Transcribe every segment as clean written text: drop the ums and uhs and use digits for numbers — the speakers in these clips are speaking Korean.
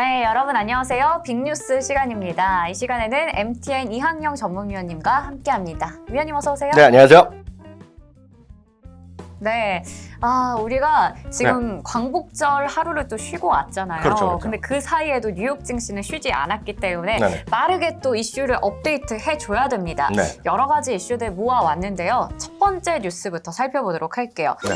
네, 여러분 안녕하세요. 빅뉴스 시간입니다. 이 시간에는 MTN 이항영 전문위원님과 함께합니다. 위원님 어서 오세요. 네, 안녕하세요. 네, 우리가 지금 광복절 하루를 또 쉬고 왔잖아요. 그렇죠. 근데 그 사이에도 뉴욕 증시는 쉬지 않았기 때문에 네네. 빠르게 또 이슈를 업데이트 해줘야 됩니다. 네. 여러 가지 이슈들 모아왔는데요. 첫 번째 뉴스부터 살펴보도록 할게요. 네.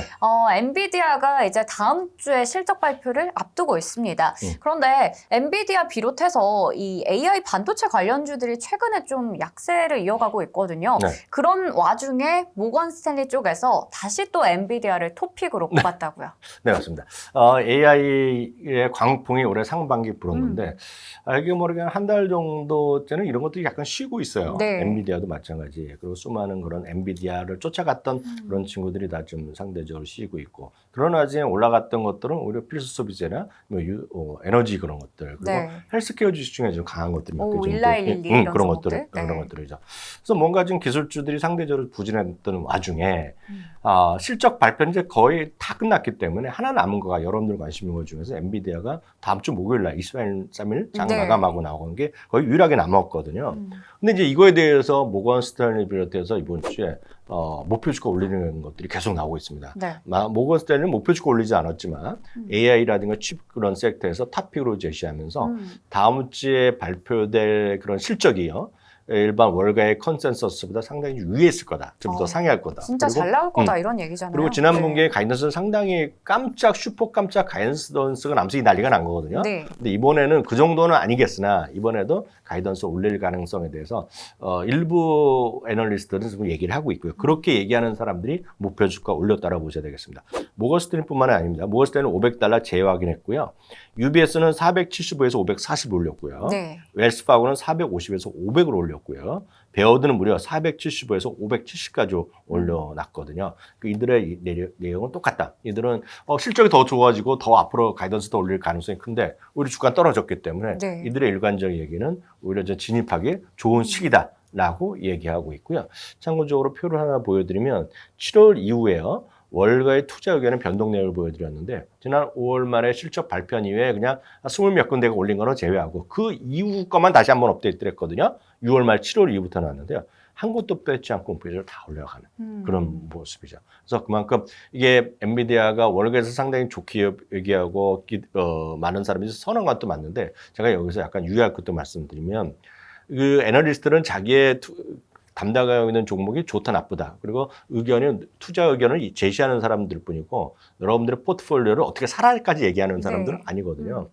엔비디아가 이제 다음 주에 실적 발표를 앞두고 있습니다. 그런데 엔비디아 비롯해서 이 AI 반도체 관련주들이 최근에 좀 약세를 이어가고 있거든요. 네. 그런 와중에 모건 스탠리 쪽에서 다시 또 엔비디아를 토픽으로 꼽았다고요. 네, 맞습니다. AI의 광풍이 올해 상반기 불었는데 알게 모르게 한 달 정도째는 이런 것들이 약간 쉬고 있어요. 네. 엔비디아도 마찬가지. 그리고 수많은 그런 엔비디아를 쫓아갔던 그런 친구들이 다 좀 상대적으로 쉬고 있고, 그런 와중에 올라갔던 것들은 오히려 필수 소비재나 에너지 그런 것들, 그리고 네. 헬스케어 주식 중에 좀 강한 것들이 몇 개 정도 일라일릴리 이런 그런 것들, 종목들. 네. 그런 것들이죠. 그래서 뭔가 좀 기술주들이 상대적으로 부진했던 와중에 실적 발표는 이제 거의 다 끝났기 때문에 하나 남은 거가 여러분들 관심 있는 것 중에서 엔비디아가 다음 주 목요일 날 23일 장 네. 마감하고 나온 게 거의 유일하게 남았거든요. 근데 이제 이거에 대해서 모건 스탠리 비롯해서 이번 주에 목표 주가 올리는 것들이 계속 나오고 있습니다. 네. 모건 스탠리는 목표 주가 올리지 않았지만 AI라든가 칩 그런 섹터에서 탑픽으로 제시하면서 다음 주에 발표될 그런 실적이요. 일반 월가의 컨센서스보다 상당히 위에 있을 거다. 좀 더 상회할 거다. 진짜 그리고, 잘 나올 거다 이런 얘기잖아요. 그리고 지난 네. 분기에 가이던스는 상당히 슈퍼 깜짝 가이던스가 남색이 난리가 난 거거든요. 네. 근데 이번에는 그 정도는 아니겠으나 이번에도 가이던스 올릴 가능성에 대해서 일부 애널리스트들은 지금 얘기를 하고 있고요. 그렇게 얘기하는 사람들이 목표 주가 올렸다라고 보셔야 되겠습니다. 모건 스탠리뿐만 아닙니다. 모건 스탠리는 $500 재확인했고요. UBS는 475에서 540 올렸고요. 네. 웰스파고는 450에서 500을 올렸고요. 베어드는 무려 475에서 570까지 올려놨거든요. 이들의 내용은 똑같다. 이들은 실적이 더 좋아지고 더 앞으로 가이던스 더 올릴 가능성이 큰데 우리 주가 떨어졌기 때문에 네. 이들의 일관적 얘기는 오히려 진입하기 좋은 시기다. 라고 얘기하고 있고요. 참고적으로 표를 하나 보여드리면 7월 이후에요. 월가의 투자 의견은 변동 내역을 보여드렸는데 지난 5월 말에 실적 발표한 이후에 그냥 20몇 군데가 올린 거는 제외하고 그 이후 것만 다시 한번 업데이트를 했거든요. 6월 말 7월 이후부터 나왔는데요. 한 곳도 뺏지 않고 목표를 다 올려가는 그런 모습이죠. 그래서 그만큼 이게 엔비디아가 월가에서 상당히 좋게 얘기하고 많은 사람이 선호한 것도 맞는데 제가 여기서 약간 유의할 것도 말씀드리면 그 애널리스트는 자기의 담당하고 있는 종목이 좋다 나쁘다. 그리고 투자 의견을 제시하는 사람들 뿐이고 여러분들의 포트폴리오를 어떻게 살아까지 얘기하는 사람들은 네. 아니거든요.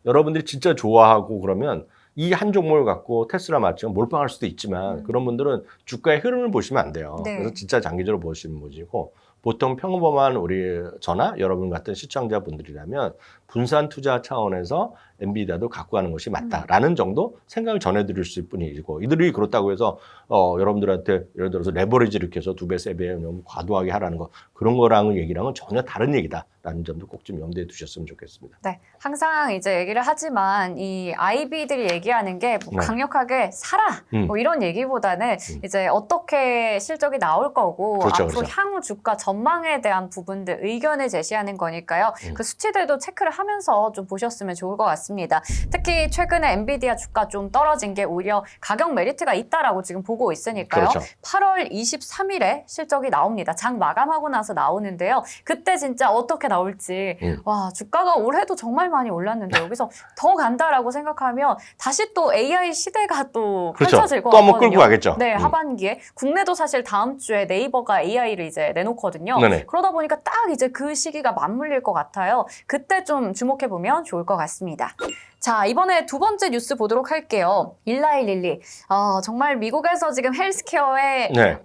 여러분들이 진짜 좋아하고 그러면 이 한 종목을 갖고 테슬라 마치고 몰빵할 수도 있지만 그런 분들은 주가의 흐름을 보시면 안 돼요. 네. 그래서 진짜 장기적으로 보시는 분이고 보통 평범한 저나 여러분 같은 시청자분들이라면 분산 투자 차원에서 엔비디아도 갖고 가는 것이 맞다라는 정도 생각을 전해드릴 수 있을 뿐이고 이들이 그렇다고 해서 여러분들한테 예를 들어서 레버리지를 이렇게 해서 2배, 3배 너무 과도하게 하라는 거 그런 거랑은 얘기랑은 전혀 다른 얘기다라는 점도 꼭 좀 염두에 두셨으면 좋겠습니다. 네, 항상 이제 얘기를 하지만 이 IB들이 얘기하는 게 뭐 강력하게 사라 뭐 이런 얘기보다는 이제 어떻게 실적이 나올 거고 그렇죠, 앞으로 그렇죠. 향후 주가 전망에 대한 부분들 의견을 제시하는 거니까요. 그 수치들도 체크를 하면서 좀 보셨으면 좋을 것 같습니다. 특히 최근에 엔비디아 주가 좀 떨어진 게 오히려 가격 메리트가 있다라고 지금 보고 있으니까요. 그렇죠. 8월 23일에 실적이 나옵니다. 장 마감하고 나서 나오는데요. 그때 진짜 어떻게 나올지 와 주가가 올해도 정말 많이 올랐는데 여기서 더 간다라고 생각하면 다시 또 AI 시대가 또 그렇죠. 펼쳐질 것 또 한번 같거든요. 끌고 가겠죠. 네, 하반기에 국내도 사실 다음 주에 네이버가 AI를 이제 내놓거든요. 네네. 그러다 보니까 딱 이제 그 시기가 맞물릴 것 같아요. 그때 좀 주목해 보면 좋을 것 같습니다. 자, 이번에 두 번째 뉴스 보도록 할게요. 일라일릴리. 정말 미국에서 지금 헬스케어의 네.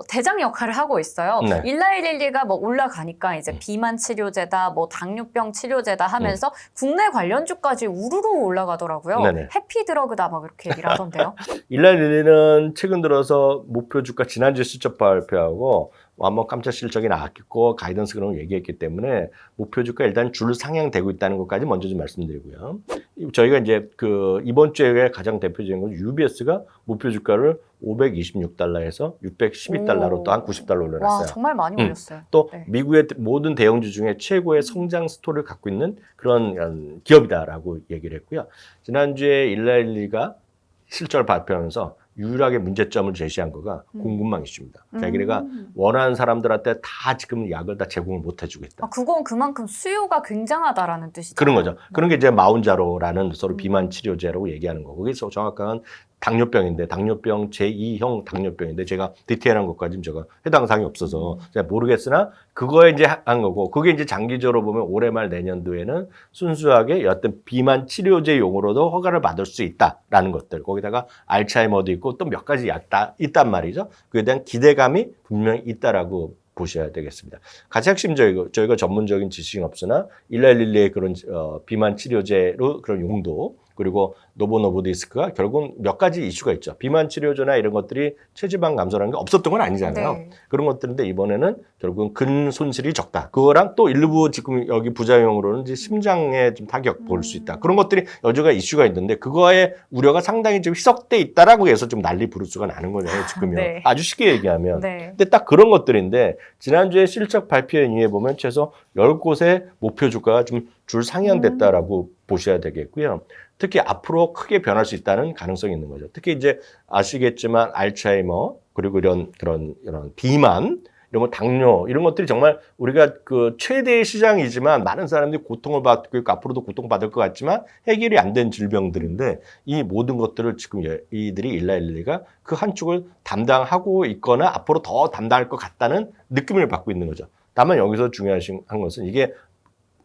대장 역할을 하고 있어요. 네. 일라일릴리가 뭐 올라가니까 이제 비만 치료제다, 뭐 당뇨병 치료제다 하면서 국내 관련주까지 우르르 올라가더라고요. 네네. 해피드러그다 막 이렇게 얘기를 하던데요. 일라일리는 최근 들어서 목표 주가 지난주 실적 발표하고 한번 깜짝 실적이 나왔고 가이던스 그런 걸 얘기했기 때문에 목표 주가 일단 줄 상향되고 있다는 것까지 먼저 좀 말씀드리고요. 저희가 이제 그 이번 주에 가장 대표적인 건 UBS가 목표 주가를 526달러에서 612달러로 또 한 90달러 올려놨어요. 와, 정말 많이 올렸어요. 또 네. 미국의 모든 대형주 중에 최고의 성장 스토리를 갖고 있는 그런 기업이다라고 얘기를 했고요. 지난주에 일라일리가 실적을 발표하면서 유일하게 문제점을 제시한 거가 공급망 이슈입니다. 자기네가 원하는 사람들한테 다 지금 약을 다 제공을 못 해주고 있다. 아, 그건 그만큼 수요가 굉장하다라는 뜻이죠. 그런 거죠. 그런 게 이제 마운자로라는 서로 비만 치료제라고 얘기하는 거고, 그래서 정확한 당뇨병인데 당뇨병 제2형 당뇨병인데 제가 디테일한 것까지는 제가 해당 사항이 없어서 제가 모르겠으나 그거에 이제 한 거고, 그게 이제 장기적으로 보면 올해 말 내년도에는 순수하게 어떤 비만 치료제 용으로도 허가를 받을 수 있다라는 것들, 거기다가 알츠하이머도 있고 또 몇 가지 약 있단 말이죠. 그에 대한 기대감이 분명히 있다라고 보셔야 되겠습니다. 가장 핵심 저희가 전문적인 지식은 없으나 일라일리의 그런 비만 치료제로 그런 용도, 그리고 노보노브디스크가 결국은 몇 가지 이슈가 있죠. 비만 치료제나 이런 것들이 체지방 감소라는 게 없었던 건 아니잖아요. 네. 그런 것들인데 이번에는 결국은 근 손실이 적다. 그거랑 또 일부 지금 여기 부작용으로는 이제 심장에 좀 타격 볼 수 있다. 그런 것들이 여주가 이슈가 있는데 그거의 우려가 상당히 좀 희석돼 있다라고 해서 좀 난리 부르스가 나는 거잖아요. 지금요. 네. 아주 쉽게 얘기하면. 네. 근데 딱 그런 것들인데 지난주에 실적 발표에 보면 최소 10곳의 목표 주가가 좀 줄 상향됐다라고 보셔야 되겠고요. 특히 앞으로 크게 변할 수 있다는 가능성이 있는 거죠. 특히 이제 아시겠지만 알츠하이머, 그리고 이런 비만, 이런 거 당뇨, 이런 것들이 정말 우리가 그 최대의 시장이지만 많은 사람들이 고통을 받고 있고 앞으로도 고통받을 것 같지만 해결이 안 된 질병들인데 이 모든 것들을 지금 이들이 일라일리가 그 한쪽을 담당하고 있거나 앞으로 더 담당할 것 같다는 느낌을 받고 있는 거죠. 다만 여기서 중요한 것은 이게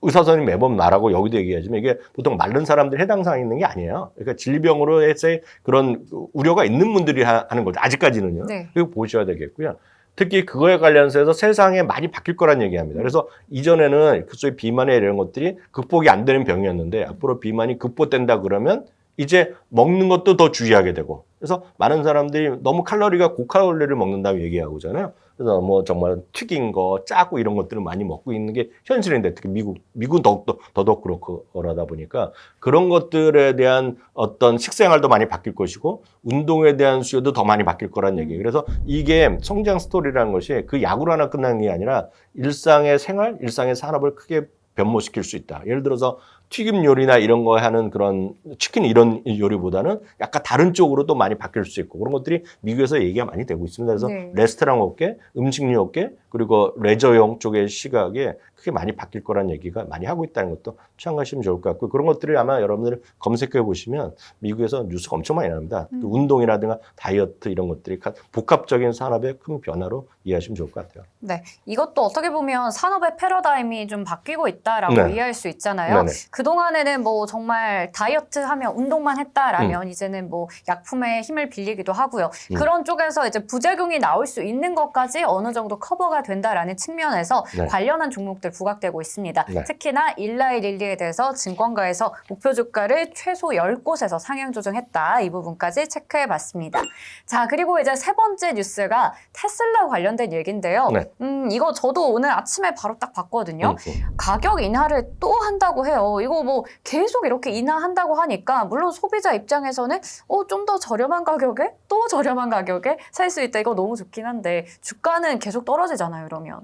의사선생님 매번 말하고 여기도 얘기하지만 이게 보통 마른 사람들이 해당 사항이 있는 게 아니에요. 그러니까 질병으로 해서 그런 우려가 있는 분들이 하는 거죠. 아직까지는요. 네. 그리고 보셔야 되겠고요. 특히 그거에 관련해서 세상에 많이 바뀔 거란 얘기합니다. 그래서 이전에는 그 소위 비만에 이런 것들이 극복이 안 되는 병이었는데 앞으로 비만이 극복된다 그러면 이제 먹는 것도 더 주의하게 되고, 그래서 많은 사람들이 너무 칼로리가 고칼로리를 먹는다고 얘기하고잖아요. 그래서 뭐 정말 튀긴 거, 짜고 이런 것들을 많이 먹고 있는 게 현실인데, 특히 미국은 더더욱 그렇고 그러다 보니까 그런 것들에 대한 어떤 식생활도 많이 바뀔 것이고 운동에 대한 수요도 더 많이 바뀔 거란 얘기예요. 그래서 이게 성장 스토리라는 것이 그 약으로 하나 끝나는 게 아니라 일상의 생활, 일상의 산업을 크게 변모시킬 수 있다. 예를 들어서 튀김 요리나 이런 거 하는 그런 치킨 이런 요리보다는 약간 다른 쪽으로 또 많이 바뀔 수 있고, 그런 것들이 미국에서 얘기가 많이 되고 있습니다. 그래서 네. 레스토랑 업계, 음식료 업계, 그리고 레저용 쪽의 시각에 크게 많이 바뀔 거란 얘기가 많이 하고 있다는 것도 참고하시면 좋을 것 같고, 그런 것들을 아마 여러분들 검색해 보시면 미국에서 뉴스가 엄청 많이 나옵니다. 또 운동이라든가 다이어트 이런 것들이 복합적인 산업의 큰 변화로 이해하시면 좋을 것 같아요. 네, 이것도 어떻게 보면 산업의 패러다임이 좀 바뀌고 있다라고 네. 이해할 수 있잖아요. 네네. 그동안에는 뭐 정말 다이어트 하면 운동만 했다라면 이제는 뭐 약품에 힘을 빌리기도 하고요. 그런 쪽에서 이제 부작용이 나올 수 있는 것까지 어느 정도 커버가 된다라는 측면에서 네. 관련한 종목들 부각되고 있습니다. 네. 특히나 일라이릴리에 대해서 증권가에서 목표 주가를 최소 10곳에서 상향 조정했다. 이 부분까지 체크해 봤습니다. 자, 그리고 이제 세 번째 뉴스가 테슬라 관련된 얘기인데요. 네. 이거 저도 오늘 아침에 바로 딱 봤거든요. 가격 인하를 또 한다고 해요. 이거 뭐 계속 이렇게 인하한다고 하니까 물론 소비자 입장에서는 좀 더 저렴한 가격에 또 저렴한 가격에 살 수 있다. 이거 너무 좋긴 한데 주가는 계속 떨어지잖아요, 이러면.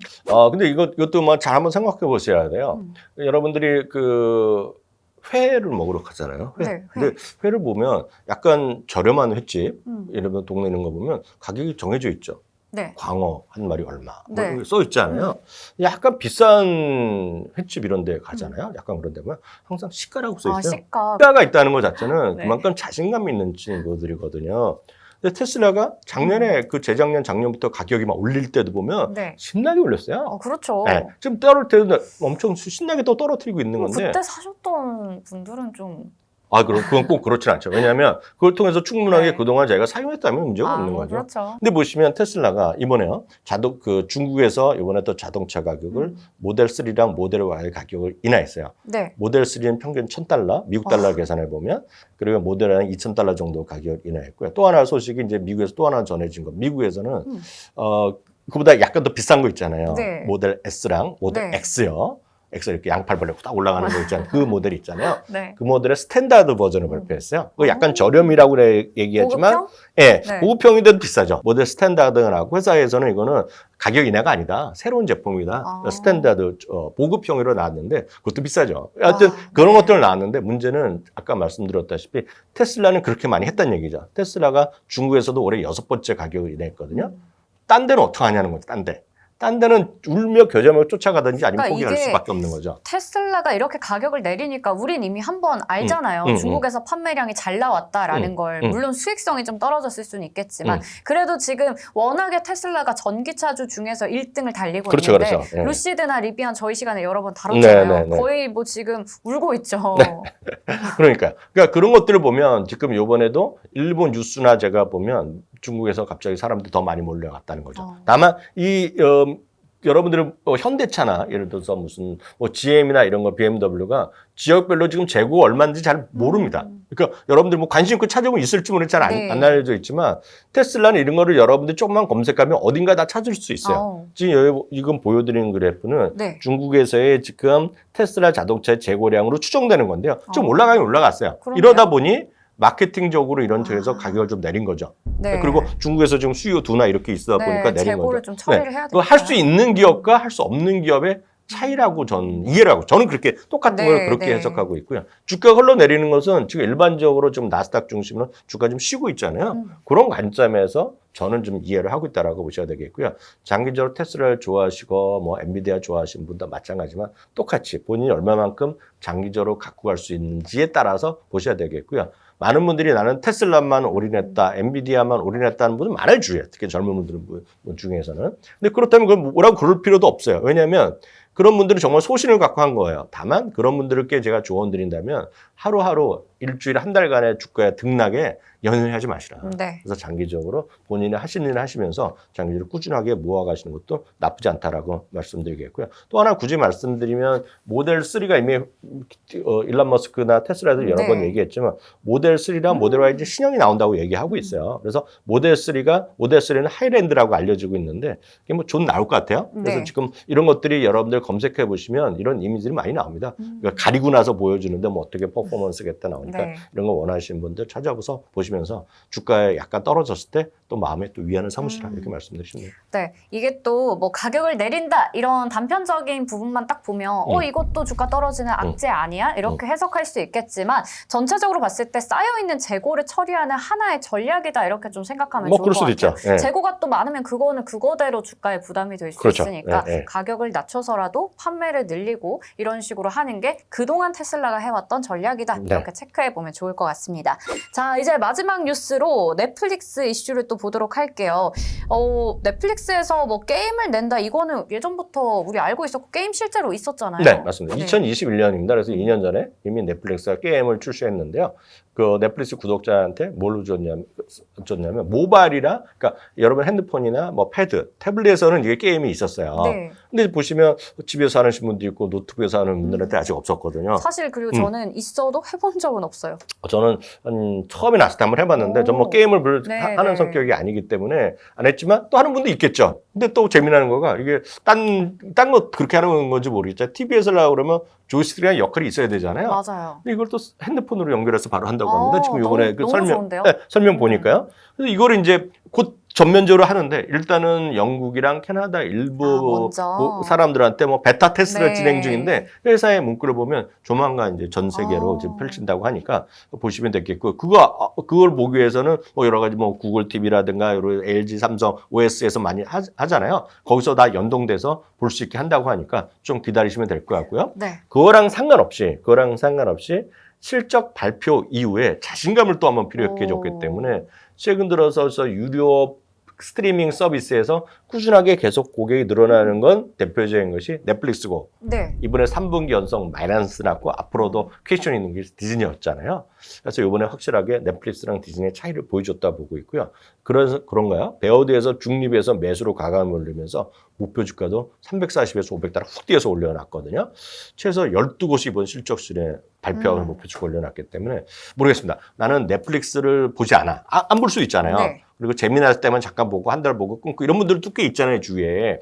근데 이것도 뭐 잘 한번 생각해 보셔야 돼요. 여러분들이 그 회를 먹으러 가잖아요. 회. 네, 회. 근데 회를 보면 약간 저렴한 횟집, 예를 들어 동네 있는 거 보면 가격이 정해져 있죠. 네. 광어 한 마리 얼마 네. 뭐 써 있잖아요. 약간 비싼 횟집 이런 데 가잖아요. 약간 그런 데 보면 항상 시가라고 써 있어요. 시가. 시가가 있다는 것 자체는 네. 그만큼 자신감 있는 친구들이거든요. 근데 테슬라가 작년에 그 재작년 작년부터 가격이 막 올릴 때도 보면 네. 신나게 올렸어요. 그렇죠. 네. 지금 떨어뜨리고 엄청 신나게 또 떨어뜨리고 있는 건데. 그때 사셨던 분들은 좀. 그건 꼭 그렇진 않죠. 왜냐하면 그걸 통해서 충분하게 네. 그동안 자기가 사용했다면 문제가 없는 거죠. 그렇죠. 근데 보시면 테슬라가 이번에요. 중국에서 이번에 또 자동차 가격을 모델 3랑 모델 Y의 가격을 인하했어요. 네. 모델 3는 평균 1,000달러, 미국 달러 계산해 보면, 그리고 모델 Y는 2,000달러 정도 가격을 인하했고요. 또 하나 소식이 이제 미국에서 또 하나 전해진 거. 미국에서는 그보다 약간 더 비싼 거 있잖아요. 네. 모델 S랑 모델 네. X요. X 이렇게 양팔 벌리고 딱 올라가는 거 있잖아요. 그 모델 있잖아요. 네. 그 모델의 스탠다드 버전을 발표했어요. 그거 약간 저렴이라고 얘기하지만, 고급형? 예, 네. 고급형인데도 비싸죠. 모델 스탠다드라고 회사에서는 이거는 가격 인하가 아니다. 새로운 제품이다. 아. 스탠다드 보급형으로 나왔는데 그것도 비싸죠. 하여튼 그런 네. 것들 나왔는데 문제는 아까 말씀드렸다시피 테슬라는 그렇게 많이 했다는 얘기죠. 테슬라가 중국에서도 올해 6번째 가격을 인하했거든요. 딴 데는 어떻게 하냐는 거죠. 딴 데. 딴 데는 울며 겨자며 쫓아가든지 아니면 그러니까 포기할 이게 수밖에 없는 거죠. 테슬라가 이렇게 가격을 내리니까 우린 이미 한번 알잖아요. 중국에서 판매량이 잘 나왔다라는 걸. 물론 수익성이 좀 떨어졌을 수는 있겠지만 그래도 지금 워낙에 테슬라가 전기차주 중에서 1등을 달리고 그렇죠, 있는데 그렇죠. 예. 루시드나 리비안 저희 시간에 여러 번 다뤘잖아요. 네, 네, 네. 거의 뭐 지금 울고 있죠. 그러니까 그런 것들을 보면 지금 이번에도 일본 뉴스나 제가 보면 중국에서 갑자기 사람들이 더 많이 몰려갔다는 거죠. 다만 여러분들은 현대차나 예를 들어서 무슨 뭐 GM이나 이런 거 BMW가 지역별로 지금 재고 얼마인지 잘 모릅니다. 그러니까 여러분들 뭐 관심 있고 찾아보면 있을지 모르겠지 잘 네. 안 알려져 있지만 테슬라는 이런 거를 여러분들이 조금만 검색하면 어딘가 다 찾을 수 있어요. 지금 보여드리는 그래프는 네. 중국에서의 지금 테슬라 자동차의 재고량으로 추정되는 건데요. 좀 올라가긴 올라갔어요. 그러네요. 이러다 보니 마케팅적으로 이런 쪽에서 가격을 좀 내린 거죠. 네. 그리고 중국에서 지금 수요 둔화 이렇게 있다 네, 보니까 내린 재고를 거죠. 좀 처리를 해야 그거 되니까. 할 수 있는 기업과 할 수 없는 기업의 차이라고 이해를 하고 저는 그렇게 똑같은 네, 걸 그렇게 네. 해석하고 있고요. 주가가 흘러내리는 것은 지금 일반적으로 좀 나스닥 중심으로 주가 좀 쉬고 있잖아요. 그런 관점에서 저는 좀 이해를 하고 있다라고 보셔야 되겠고요. 장기적으로 테슬라를 좋아하시고 뭐 엔비디아 좋아하시는 분도 마찬가지지만 똑같이 본인이 얼마만큼 장기적으로 갖고 갈 수 있는지에 따라서 보셔야 되겠고요. 많은 분들이 나는 테슬라만 올인했다, 엔비디아만 올인했다는 분은 많을 주위에 특히 젊은 분들 중에서는. 근데 그렇다면 그걸 뭐라고 그럴 필요도 없어요. 왜냐하면 그런 분들은 정말 소신을 갖고 한 거예요. 다만 그런 분들께 제가 조언 드린다면 하루하루 일주일 한 달간의 주가의 등락에 연연하지 마시라. 네. 그래서 장기적으로 본인이 하시는 일을 하시면서 장기적으로 꾸준하게 모아가시는 것도 나쁘지 않다라고 말씀드리겠고요. 또 하나 굳이 말씀드리면 모델 3가 이미 일론 머스크나 테슬라도 여러 네. 번 얘기했지만 모델 3랑 모델 Y 이제 신형이 나온다고 얘기하고 있어요. 그래서 모델 3는 하이랜드라고 알려지고 있는데 이게 뭐 좀 나올 것 같아요. 그래서 네. 지금 이런 것들이 여러분들 검색해 보시면 이런 이미지들이 많이 나옵니다. 그러니까 가리고 나서 보여주는데 뭐 어떻게 퍼포먼스겠다 나오니까 네. 이런 거 원하시는 분들 찾아보서 보시면서 주가에 약간 떨어졌을 때 또 마음에 또 위안을 삼으시라 이렇게 말씀드리시네요. 네, 이게 또 뭐 가격을 내린다 이런 단편적인 부분만 딱 보면 이것도 주가 떨어지는 악재 아니야? 이렇게 해석할 수 있겠지만 전체적으로 봤을 때 쌓여있는 재고를 처리하는 하나의 전략이다 이렇게 좀 생각하면 뭐 좋을 그럴 것 수도 같아요. 있죠. 예. 재고가 또 많으면 그거는 그거대로 주가에 부담이 될 수 그렇죠. 있으니까 예, 예. 가격을 낮춰서라도 판매를 늘리고 이런 식으로 하는 게 그동안 테슬라가 해왔던 전략이다 네. 이렇게 체크해보면 좋을 것 같습니다. 자, 이제 마지막 뉴스로 넷플릭스 이슈를 또 보도록 할게요. 넷플릭스에서 뭐 게임을 낸다 이거는 예전부터 우리 알고 있었고 게임 실제로 있었잖아요. 네, 맞습니다. 네. 2021년입니다. 그래서 2년 전에 이미 넷플릭스가 게임을 출시했는데요. 그 넷플릭스 구독자한테 뭘로 줬냐면 모바일이라 그러니까 여러분 핸드폰이나 뭐 패드, 태블릿에서는 이게 게임이 있었어요. 네. 근데 보시면 집에서 하는 분도 있고 노트북에서 하는 분들한테 아직 없었거든요. 사실 그리고 저는 있어도 해본 적은 없어요. 저는 처음에 나왔을 때 한번 해봤는데 전 뭐 게임을 별로 네, 하는 네. 성격이 아니기 때문에 안 했지만 또 하는 분도 있겠죠. 근데 또 재미나는 거가 이게 딴 거 그렇게 하는 건지 모르겠죠. TV에서 하려고 그러면 조이스틱이라는 역할이 있어야 되잖아요. 맞아요. 근데 이걸 또 핸드폰으로 연결해서 바로 한다고 합니다. 지금 너무- 요번에 그 너무 설명, 좋은데요? 설명 보니까요. 그래서 이걸 이제 곧 전면적으로 하는데 일단은 영국이랑 캐나다 일부 먼저. 사람들한테 뭐 베타 테스트를 네. 진행 중인데 회사의 문구를 보면 조만간 이제 전 세계로 아. 지금 펼친다고 하니까 보시면 되겠고 그걸 보기 위해서는 뭐 여러 가지 뭐 구글 TV라든가 여러 LG, 삼성, OS에서 많이 하잖아요. 거기서 다 연동돼서 볼 수 있게 한다고 하니까 좀 기다리시면 될 것 같고요. 네. 그거랑 상관없이 실적 발표 이후에 자신감을 또 한번 필요하게 줬기 때문에 최근 들어서 유료 스트리밍 서비스에서 꾸준하게 계속 고객이 늘어나는 건 대표적인 것이 넷플릭스고 네. 이번에 3분기 연속 마이너스 났고 앞으로도 퀘스천이 있는 게 디즈니였잖아요. 그래서 이번에 확실하게 넷플릭스랑 디즈니의 차이를 보여줬다 보고 있고요. 그래서 그런가요? 베어드에서 중립에서 매수로 가감을 올리면서 목표 주가도 340에서 500달러 훅 뛰어서 올려놨거든요. 최소 12곳이 이번 실적 실에 발표하는 목표치가 올려놨기 때문에 모르겠습니다. 나는 넷플릭스를 보지 않아. 안 볼 수 있잖아요. 네. 그리고 재미날 때만 잠깐 보고 한 달 보고 끊고 이런 분들도 꽤 있잖아요, 주위에.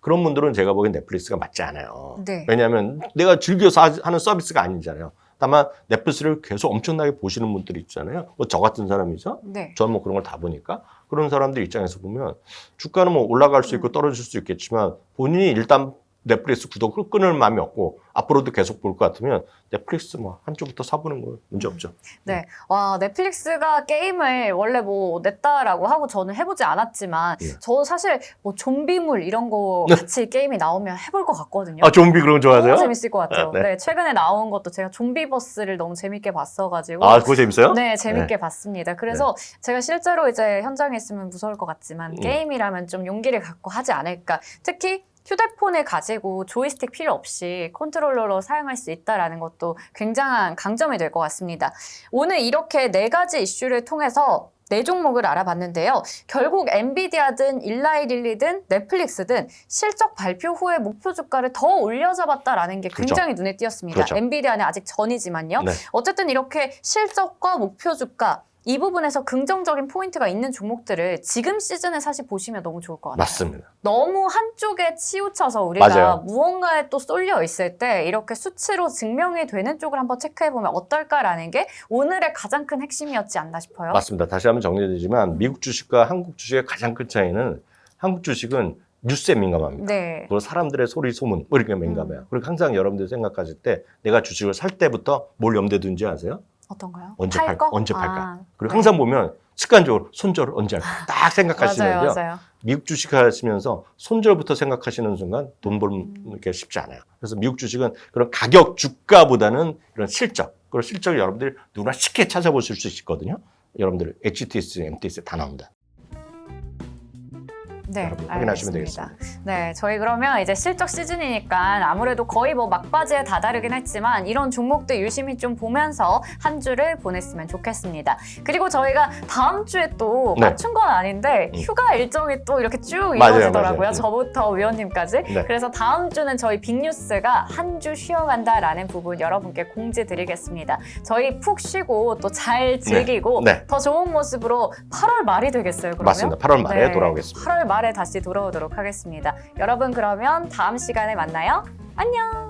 그런 분들은 제가 보기엔 넷플릭스가 맞지 않아요. 네. 왜냐하면 내가 즐겨서 하는 서비스가 아니잖아요. 다만 넷플릭스를 계속 엄청나게 보시는 분들이 있잖아요. 뭐 저 같은 사람이죠. 네. 저는 뭐 그런 걸 다 보니까 그런 사람들 입장에서 보면 주가는 뭐 올라갈 수 있고 떨어질 수 있겠지만 본인이 일단 넷플릭스 구독을 끊을 마음이 없고 앞으로도 계속 볼 것 같으면 넷플릭스 뭐 한쪽부터 사보는 거 문제 없죠. 네. 와, 넷플릭스가 게임을 원래 뭐 냈다라고 하고 저는 해보지 않았지만 저 사실 뭐 좀비물 이런 거 같이 게임이 나오면 해볼 것 같거든요. 아, 좀비 그런 거 좋아하세요? 너무 재밌을 것 같아요. 네. 네. 최근에 나온 것도 제가 좀비버스를 너무 재밌게 봤어가지고. 아, 그거 재밌어요? 네, 재밌게 봤습니다. 그래서 제가 실제로 이제 현장에 있으면 무서울 것 같지만 게임이라면 좀 용기를 갖고 하지 않을까. 특히 휴대폰을 가지고 조이스틱 필요 없이 컨트롤러로 사용할 수 있다는 것도 굉장한 강점이 될 것 같습니다. 오늘 이렇게 4가지 이슈를 통해서 4종목을 알아봤는데요. 결국 엔비디아든 일라이릴리든 넷플릭스든 실적 발표 후에 목표 주가를 더 올려잡았다라는 게 굉장히 눈에 띄었습니다. 그렇죠. 엔비디아는 아직 전이지만요. 네. 어쨌든 이렇게 실적과 목표 주가 이 부분에서 긍정적인 포인트가 있는 종목들을 지금 시즌에 사실 보시면 너무 좋을 것 같아요. 맞습니다. 너무 한쪽에 치우쳐서 우리가 맞아요. 무언가에 또 쏠려 있을 때 이렇게 수치로 증명이 되는 쪽을 한번 체크해보면 어떨까라는 게 오늘의 가장 큰 핵심이었지 않나 싶어요. 맞습니다. 다시 한번 정리해드리지만 미국 주식과 한국 주식의 가장 큰 차이는 한국 주식은 뉴스에 민감합니다. 네. 그리고 사람들의 소리 소문 뭐 이렇게 민감해요. 그리고 항상 여러분들 생각하실 때 내가 주식을 살 때부터 뭘 염두에 두는지 아세요? 어떤가요? 언제 팔 팔까? 거? 언제 팔까? 아, 그리고 네. 항상 보면 습관적으로 손절을 언제 할까? 딱 생각하시는데요. 맞아요. 미국 주식 하시면서 손절부터 생각하시는 순간 돈 벌는 게 쉽지 않아요. 그래서 미국 주식은 그런 가격 주가보다는 이런 실적, 그런 실적을 여러분들이 누구나 쉽게 찾아보실 수 있거든요. 여러분들 HTS, MTS 다 나옵니다. 네, 여러분 확인하시면 알겠습니다. 되겠습니다. 네, 저희 그러면 이제 실적 시즌이니까 아무래도 거의 뭐 막바지에 다다르긴 했지만 이런 종목들 유심히 좀 보면서 한 주를 보냈으면 좋겠습니다. 그리고 저희가 다음 주에 또 네. 맞춘 건 아닌데 휴가 일정이 또 이렇게 쭉 맞아요, 이루어지더라고요. 맞아요. 저부터 위원님까지. 네. 그래서 다음 주는 저희 빅뉴스가 한 주 쉬어간다라는 부분 여러분께 공지드리겠습니다. 저희 푹 쉬고 또 잘 즐기고 네. 더 좋은 모습으로 8월 말이 되겠어요. 그러면? 맞습니다. 8월 말에 네, 돌아오겠습니다. 8월 말에 다시 돌아오도록 하겠습니다. 여러분 그러면 다음 시간에 만나요. 안녕.